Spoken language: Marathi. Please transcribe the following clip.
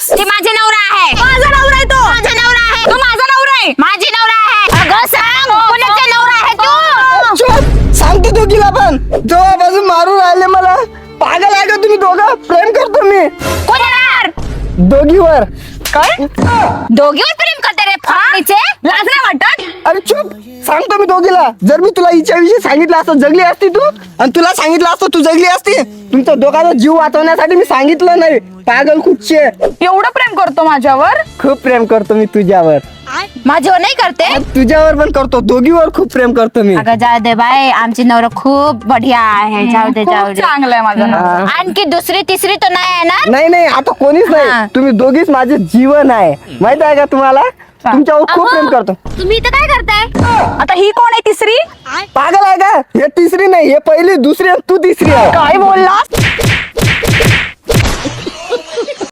बोललास? ते माझे नवरा आहे. माझा नवरा आहे तो. माझा नवरा आहे. तो माझा नवरा आहे. माझी नवरा आहे. अगं सांग कोणाचा नवरा आहे तू? चुप सांगतो दोघीला पण जेव्हापासून मारून राहिले मला. पागल आहे का तुम्ही दोघं? प्रेम करतो मी कोणावर? दोघीवर. काय? दोघीवर प्रेम करते रे फाडीचे. लाज नाही वाटत? अरे चुप सांगतो मी दोघीला. जर मी तुला हिच्याविषयी सांगितलं असतं जगली असती तू, आणि तुला सांगितलं असतं तू जगली असती. तुमच्या दोघांचा जीव वाचवण्यासाठी मी सांगितलं नाही. पागल कुठची आहे. एवढं प्रेम करतो माझ्यावर? खूप प्रेम करतो मी तुझ्यावर. माझ्यावर नाही करते. तुझ्यावर पण करतो. दोघीवर खूप प्रेम करतो मी. अगं जाऊ दे बाय, आमची नवरा खूप बढिया आहे. जाऊ दे खूप जाऊ दे. चांगलं आहे माझा नवरा. हा. आणखी दुसरी तिसरी तर नाही येणार. नाही नाही आता कोणीच हा. नाही. तुम्ही दोघीच माझे जीवन आहे. माहित आहे का तुम्हाला? तुमच्यावर खूप प्रेम करतो. तुम्ही इथं काय करताय? आता ही कोण आहे तिसरी? पागल आहे का? हे तिसरी नाही, हे पहिली दुसरी आणि तू तिसरी आहे. काय बोललास?